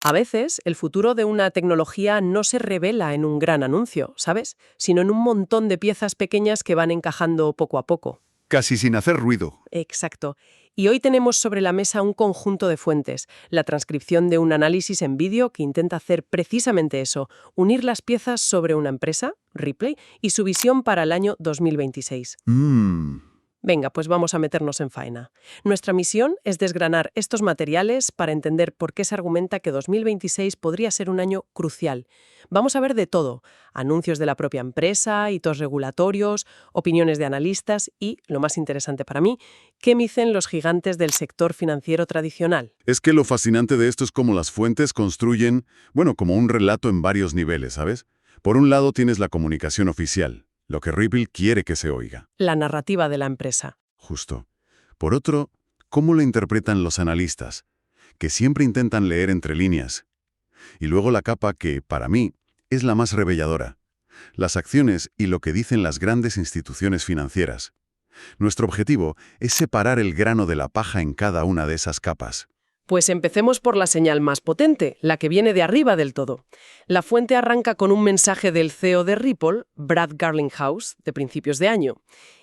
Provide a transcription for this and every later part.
A veces, el futuro de una tecnología no se revela en un gran anuncio, ¿sabes? Sino en un montón de piezas pequeñas que van encajando poco a poco. Casi sin hacer ruido. Exacto. Y hoy tenemos sobre la mesa un conjunto de fuentes, la transcripción de un análisis en vídeo que intenta hacer precisamente eso, unir las piezas sobre una empresa, Ripley, y su visión para el año 2026. Venga, pues vamos a meternos en faena. Nuestra misión es desgranar estos materiales para entender por qué se argumenta que 2026 podría ser un año crucial. Vamos a ver de todo: anuncios de la propia empresa, hitos regulatorios, opiniones de analistas y, lo más interesante para mí, qué dicen los gigantes del sector financiero tradicional. Es que lo fascinante de esto es cómo las fuentes construyen, bueno, como un relato en varios niveles, ¿sabes? Por un lado tienes la comunicación oficial, lo que Ripple quiere que se oiga. La narrativa de la empresa. Justo. Por otro, cómo lo interpretan los analistas, que siempre intentan leer entre líneas. Y luego la capa que, para mí, es la más reveladora: las acciones y lo que dicen las grandes instituciones financieras. Nuestro objetivo es separar el grano de la paja en cada una de esas capas. Pues empecemos por la señal más potente, la que viene de arriba del todo. La fuente arranca con un mensaje del CEO de Ripple, Brad Garlinghouse, de principios de año.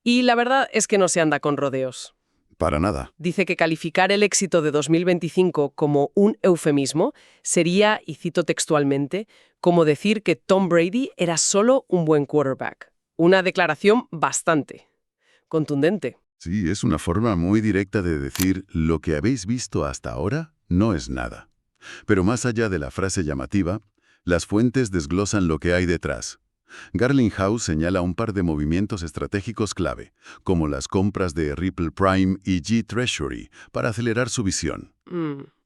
Y la verdad es que no se anda con rodeos. Para nada. Dice que calificar el éxito de 2025 como un eufemismo sería, y cito textualmente, como decir que Tom Brady era solo un buen quarterback. Una declaración bastante contundente. Sí, es una forma muy directa de decir: lo que habéis visto hasta ahora no es nada. Pero más allá de la frase llamativa, las fuentes desglosan lo que hay detrás. Garlinghouse señala un par de movimientos estratégicos clave, como las compras de Ripple Prime y G Treasury, para acelerar su visión.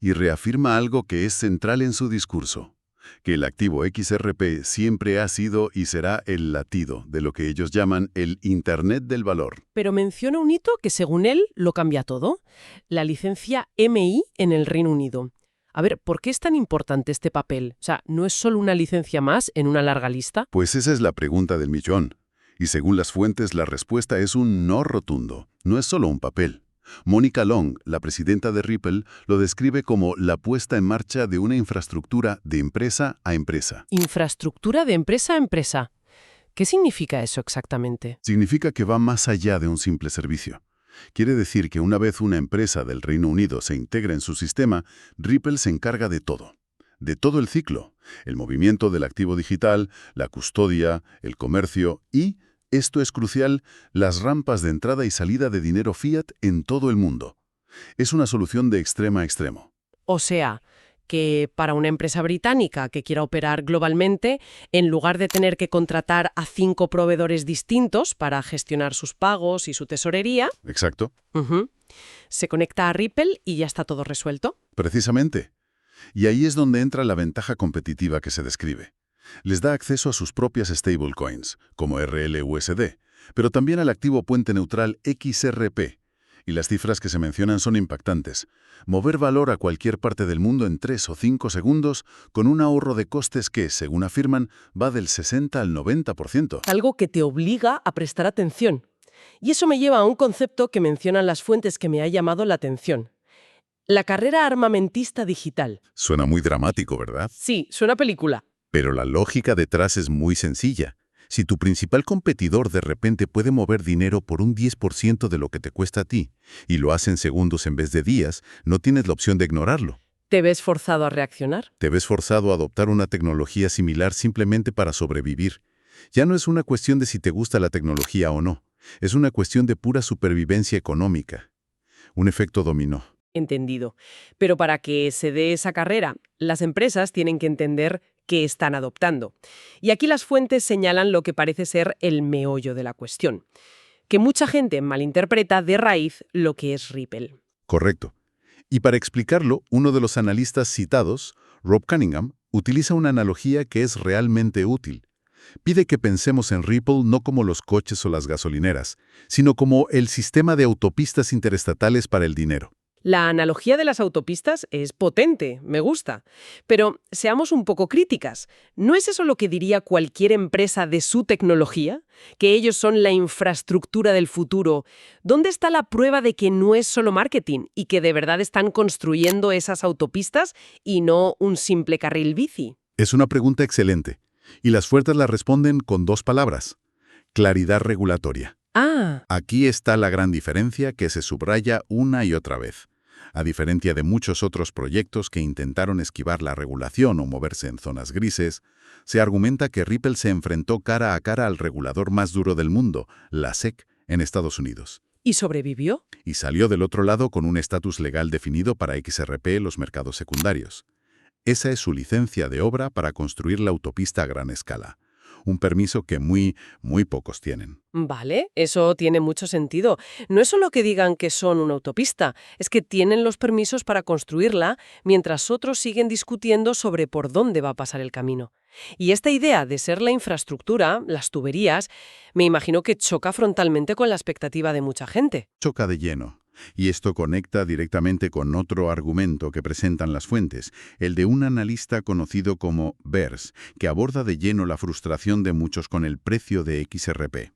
Y reafirma algo que es central en su discurso: que el activo XRP siempre ha sido y será el latido de lo que ellos llaman el Internet del valor. Pero menciona un hito que, según él, lo cambia todo: la licencia MI en el Reino Unido. A ver, ¿por qué es tan importante este papel? O sea, ¿no es solo una licencia más en una larga lista? Pues esa es la pregunta del millón. Y según las fuentes, la respuesta es un no rotundo. No es solo un papel. Mónica Long, la presidenta de Ripple, lo describe como la puesta en marcha de una infraestructura de empresa a empresa. Infraestructura de empresa a empresa. ¿Qué significa eso exactamente? Significa que va más allá de un simple servicio. Quiere decir que una vez una empresa del Reino Unido se integra en su sistema, Ripple se encarga de todo el ciclo: el movimiento del activo digital, la custodia, el comercio y, esto es crucial, las rampas de entrada y salida de dinero fiat en todo el mundo. Es una solución de extremo a extremo. O sea, que para una empresa británica que quiera operar globalmente, en lugar de tener que contratar a 5 proveedores distintos para gestionar sus pagos y su tesorería, Exacto. se conecta a Ripple y ya está todo resuelto. Precisamente. Y ahí es donde entra la ventaja competitiva que se describe. Les da acceso a sus propias stablecoins, como RLUSD, pero también al activo puente neutral XRP. Y las cifras que se mencionan son impactantes: mover valor a cualquier parte del mundo en 3 o 5 segundos, con un ahorro de costes que, según afirman, va del 60 al 90%. Algo que te obliga a prestar atención. Y eso me lleva a un concepto que mencionan las fuentes que me ha llamado la atención: la carrera armamentista digital. Suena muy dramático, ¿verdad? Sí, suena a película. Pero la lógica detrás es muy sencilla. Si tu principal competidor de repente puede mover dinero por un 10% de lo que te cuesta a ti, y lo hace en segundos en vez de días, no tienes la opción de ignorarlo. ¿Te ves forzado a reaccionar? Te ves forzado a adoptar una tecnología similar simplemente para sobrevivir. Ya no es una cuestión de si te gusta la tecnología o no. Es una cuestión de pura supervivencia económica. Un efecto dominó. Entendido. Pero para que se dé esa carrera, las empresas tienen que entender qué están adoptando. Y aquí las fuentes señalan lo que parece ser el meollo de la cuestión: que mucha gente malinterpreta de raíz lo que es Ripple. Correcto. Y para explicarlo, uno de los analistas citados, Rob Cunningham, utiliza una analogía que es realmente útil. Pide que pensemos en Ripple no como los coches o las gasolineras, sino como el sistema de autopistas interestatales para el dinero. La analogía de las autopistas es potente, me gusta. Pero seamos un poco críticas. ¿No es eso lo que diría cualquier empresa de su tecnología? ¿Que ellos son la infraestructura del futuro? ¿Dónde está la prueba de que no es solo marketing y que de verdad están construyendo esas autopistas y no un simple carril bici? Es una pregunta excelente. Y las fuerzas la responden con 2 palabras. Claridad regulatoria. Ah, Aquí está la gran diferencia que se subraya una y otra vez. A diferencia de muchos otros proyectos que intentaron esquivar la regulación o moverse en zonas grises, se argumenta que Ripple se enfrentó cara a cara al regulador más duro del mundo, la SEC, en Estados Unidos. ¿y sobrevivió? Y salió del otro lado con un estatus legal definido para XRP en los mercados secundarios. Esa es su licencia de obra para construir la autopista a gran escala. Un permiso que muy pocos tienen. Vale, eso tiene mucho sentido. No es solo que digan que son una autopista, es que tienen los permisos para construirla mientras otros siguen discutiendo sobre por dónde va a pasar el camino. Y esta idea de ser la infraestructura, las tuberías, me imagino que choca frontalmente con la expectativa de mucha gente. Choca de lleno. Y esto conecta directamente con otro argumento que presentan las fuentes, el de un analista conocido como Bears, que aborda de lleno la frustración de muchos con el precio de XRP.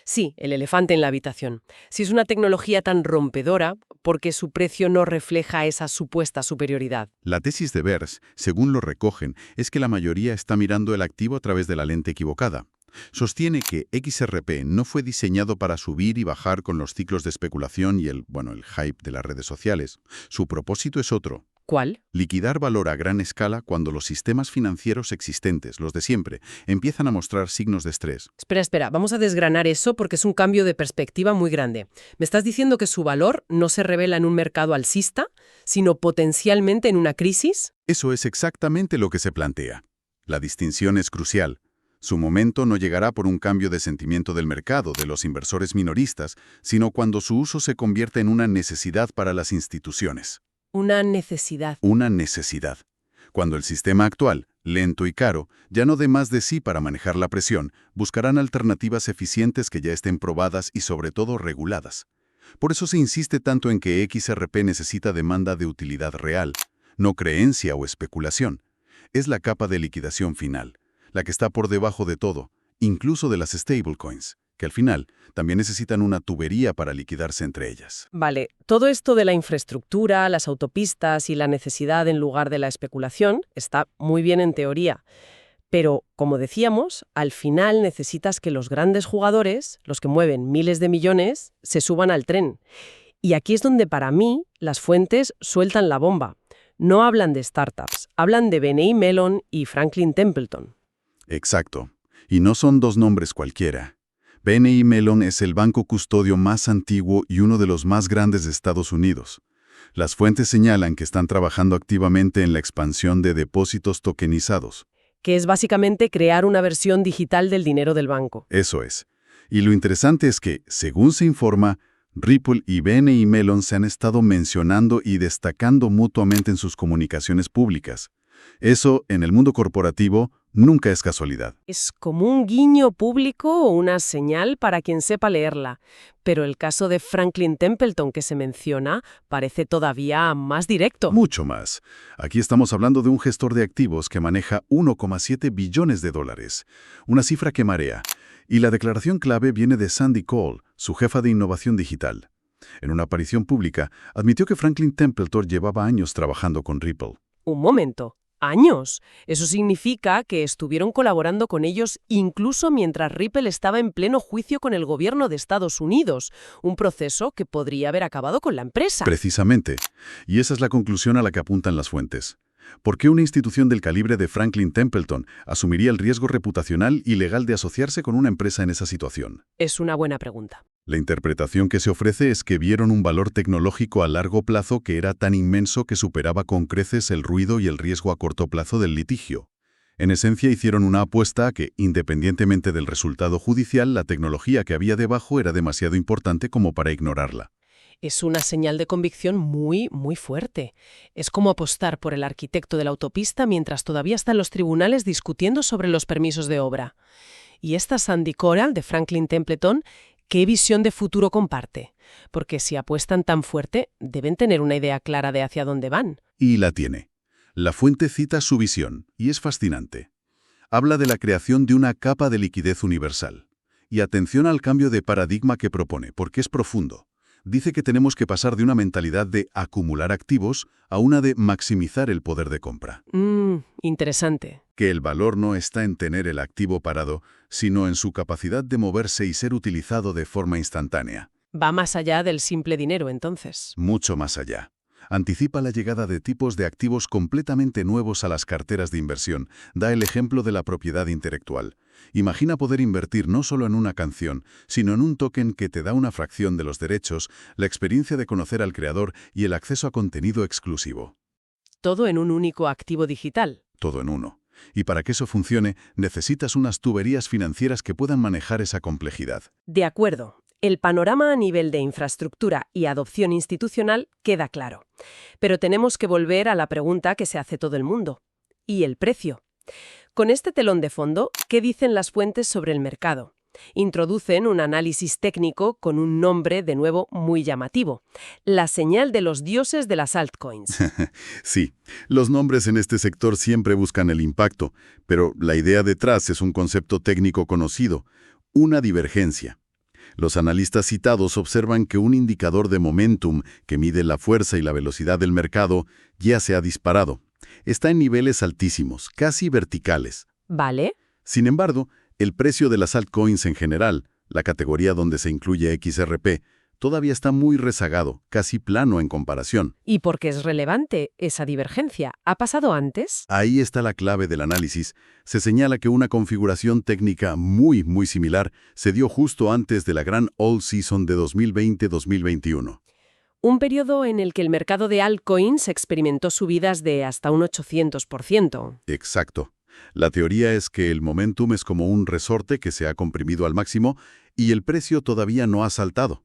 Sí, el elefante en la habitación. Si es una tecnología tan rompedora, ¿por qué su precio no refleja esa supuesta superioridad? La tesis de Bears, según lo recogen, es que la mayoría está mirando el activo a través de la lente equivocada. Sostiene que XRP no fue diseñado para subir y bajar con los ciclos de especulación y el hype de las redes sociales. Su propósito es otro. ¿Cuál? Liquidar valor a gran escala cuando los sistemas financieros existentes, los de siempre, empiezan a mostrar signos de estrés. Espera, vamos a desgranar eso porque es un cambio de perspectiva muy grande. ¿Me estás diciendo que su valor no se revela en un mercado alcista, sino potencialmente en una crisis? Eso es exactamente lo que se plantea. La distinción es crucial. Su momento no llegará por un cambio de sentimiento del mercado, de los inversores minoristas, sino cuando su uso se convierte en una necesidad para las instituciones. Una necesidad. Una necesidad. Cuando el sistema actual, lento y caro, ya no dé más de sí para manejar la presión, buscarán alternativas eficientes que ya estén probadas y sobre todo reguladas. Por eso se insiste tanto en que XRP necesita demanda de utilidad real, no creencia o especulación. Es la capa de liquidación final, la que está por debajo de todo, incluso de las stablecoins, que al final también necesitan una tubería para liquidarse entre ellas. Vale, todo esto de la infraestructura, las autopistas y la necesidad en lugar de la especulación está muy bien en teoría. Pero, como decíamos, al final necesitas que los grandes jugadores, los que mueven miles de millones, se suban al tren. Y aquí es donde para mí las fuentes sueltan la bomba. No hablan de startups, hablan de BNY Mellon y Franklin Templeton. Exacto. Y no son 2 nombres cualquiera. BNY Mellon es el banco custodio más antiguo y uno de los más grandes de Estados Unidos. Las fuentes señalan que están trabajando activamente en la expansión de depósitos tokenizados. Que es básicamente crear una versión digital del dinero del banco. Eso es. Y lo interesante es que, según se informa, Ripple y BNY Mellon se han estado mencionando y destacando mutuamente en sus comunicaciones públicas. Eso, en el mundo corporativo, nunca es casualidad. Es como un guiño público o una señal para quien sepa leerla. Pero el caso de Franklin Templeton que se menciona parece todavía más directo. Mucho más. Aquí estamos hablando de un gestor de activos que maneja 1,7 billones de dólares. Una cifra que marea. Y la declaración clave viene de Sandy Cole, su jefa de innovación digital. En una aparición pública, admitió que Franklin Templeton llevaba años trabajando con Ripple. Un momento. ¿Años? Eso significa que estuvieron colaborando con ellos incluso mientras Ripple estaba en pleno juicio con el gobierno de Estados Unidos, un proceso que podría haber acabado con la empresa. Precisamente. Y esa es la conclusión a la que apuntan las fuentes. ¿Por qué una institución del calibre de Franklin Templeton asumiría el riesgo reputacional y legal de asociarse con una empresa en esa situación? Es una buena pregunta. La interpretación que se ofrece es que vieron un valor tecnológico a largo plazo que era tan inmenso que superaba con creces el ruido y el riesgo a corto plazo del litigio. En esencia, hicieron una apuesta a que, independientemente del resultado judicial, la tecnología que había debajo era demasiado importante como para ignorarla. Es una señal de convicción muy fuerte. Es como apostar por el arquitecto de la autopista mientras todavía están los tribunales discutiendo sobre los permisos de obra. Y esta Sandy Coral de Franklin Templeton, ¿Qué visión de futuro comparte? Porque si apuestan tan fuerte, deben tener una idea clara de hacia dónde van. Y la tiene. La fuente cita su visión, y es fascinante. Habla de la creación de una capa de liquidez universal. Y atención al cambio de paradigma que propone, porque es profundo. Dice que tenemos que pasar de una mentalidad de acumular activos a una de maximizar el poder de compra. Interesante. Que el valor no está en tener el activo parado, sino en su capacidad de moverse y ser utilizado de forma instantánea. Va más allá del simple dinero, entonces. Mucho más allá. Anticipa la llegada de tipos de activos completamente nuevos a las carteras de inversión. Da el ejemplo de la propiedad intelectual. Imagina poder invertir no solo en una canción, sino en un token que te da una fracción de los derechos, la experiencia de conocer al creador y el acceso a contenido exclusivo. Todo en un único activo digital. Todo en uno. Y para que eso funcione, necesitas unas tuberías financieras que puedan manejar esa complejidad. De acuerdo. El panorama a nivel de infraestructura y adopción institucional queda claro. Pero tenemos que volver a la pregunta que se hace todo el mundo. ¿Y el precio? Con este telón de fondo, ¿qué dicen las fuentes sobre el mercado? Introducen un análisis técnico con un nombre, de nuevo, muy llamativo. La señal de los dioses de las altcoins. Sí, los nombres en este sector siempre buscan el impacto, pero la idea detrás es un concepto técnico conocido, una divergencia. Los analistas citados observan que un indicador de momentum que mide la fuerza y la velocidad del mercado ya se ha disparado. Está en niveles altísimos, casi verticales. ¿Vale? Sin embargo, el precio de las altcoins en general, la categoría donde se incluye XRP, todavía está muy rezagado, casi plano en comparación. ¿Y por qué es relevante esa divergencia? ¿Ha pasado antes? Ahí está la clave del análisis. Se señala que una configuración técnica muy similar se dio justo antes de la gran all season de 2020-2021. Un periodo en el que el mercado de altcoins experimentó subidas de hasta un 800%. Exacto. La teoría es que el momentum es como un resorte que se ha comprimido al máximo y el precio todavía no ha saltado.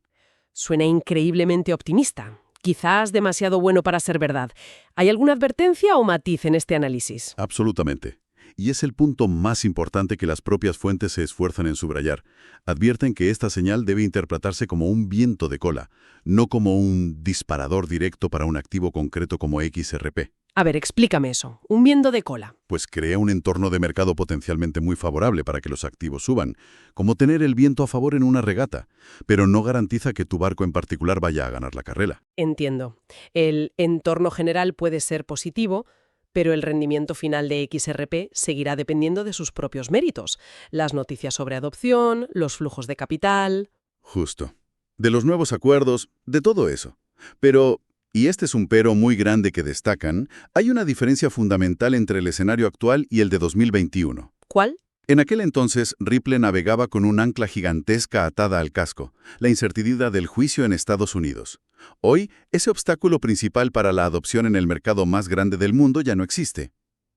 Suena increíblemente optimista. Quizás demasiado bueno para ser verdad. ¿Hay alguna advertencia o matiz en este análisis? Absolutamente. Y es el punto más importante que las propias fuentes se esfuerzan en subrayar. Advierten que esta señal debe interpretarse como un viento de cola, no como un disparador directo para un activo concreto como XRP. A ver, explícame eso. Un viento de cola. Pues crea un entorno de mercado potencialmente muy favorable para que los activos suban, como tener el viento a favor en una regata, pero no garantiza que tu barco en particular vaya a ganar la carrera. Entiendo. El entorno general puede ser positivo, pero el rendimiento final de XRP seguirá dependiendo de sus propios méritos. Las noticias sobre adopción, los flujos de capital. Justo. De los nuevos acuerdos, de todo eso. Pero, y este es un pero muy grande que destacan, hay una diferencia fundamental entre el escenario actual y el de 2021. ¿Cuál? En aquel entonces, Ripple navegaba con un ancla gigantesca atada al casco, la incertidumbre del juicio en Estados Unidos. Hoy, ese obstáculo principal para la adopción en el mercado más grande del mundo ya no existe.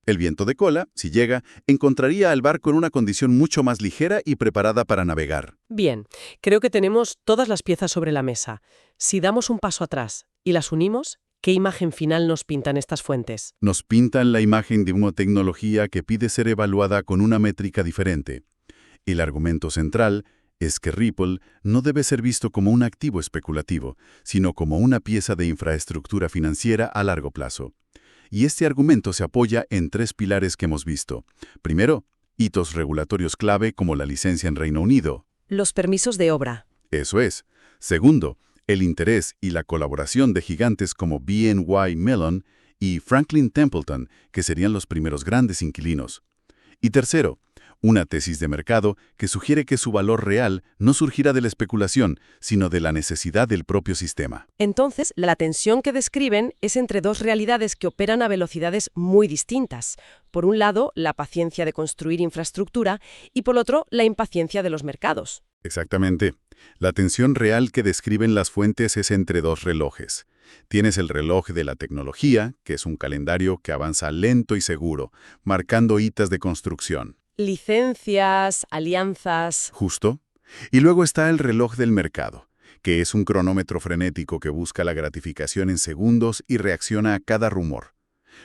El viento de cola, si llega, encontraría al barco en una condición mucho más ligera y preparada para navegar. Bien, creo que tenemos todas las piezas sobre la mesa. Si damos un paso atrás y las unimos, ¿qué imagen final nos pintan estas fuentes? Nos pintan la imagen de una tecnología que pide ser evaluada con una métrica diferente. El argumento central es que Ripple no debe ser visto como un activo especulativo, sino como una pieza de infraestructura financiera a largo plazo. Y este argumento se apoya en tres pilares que hemos visto. Primero, hitos regulatorios clave como la licencia en Reino Unido. Los permisos de obra. Eso es. Segundo, el interés y la colaboración de gigantes como BNY Mellon y Franklin Templeton, que serían los primeros grandes inquilinos. Y tercero, una tesis de mercado que sugiere que su valor real no surgirá de la especulación, sino de la necesidad del propio sistema. Entonces, la tensión que describen es entre dos realidades que operan a velocidades muy distintas. Por un lado, la paciencia de construir infraestructura y por otro, la impaciencia de los mercados. Exactamente. La tensión real que describen las fuentes es entre dos relojes. Tienes el reloj de la tecnología, que es un calendario que avanza lento y seguro, marcando hitos de construcción. Licencias, alianzas. Justo. Y luego está el reloj del mercado, que es un cronómetro frenético que busca la gratificación en segundos y reacciona a cada rumor.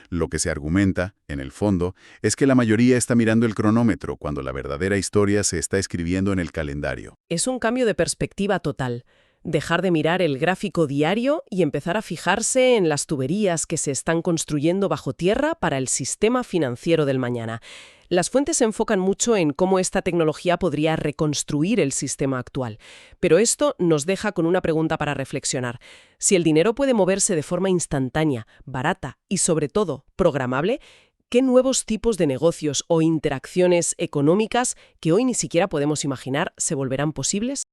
Lo que se argumenta, en el fondo, es que la mayoría está mirando el cronómetro cuando la verdadera historia se está escribiendo en el calendario. Es un cambio de perspectiva total. Dejar de mirar el gráfico diario y empezar a fijarse en las tuberías que se están construyendo bajo tierra para el sistema financiero del mañana. Las fuentes se enfocan mucho en cómo esta tecnología podría reconstruir el sistema actual. Pero esto nos deja con una pregunta para reflexionar. Si el dinero puede moverse de forma instantánea, barata y, sobre todo, programable, ¿qué nuevos tipos de negocios o interacciones económicas que hoy ni siquiera podemos imaginar se volverán posibles?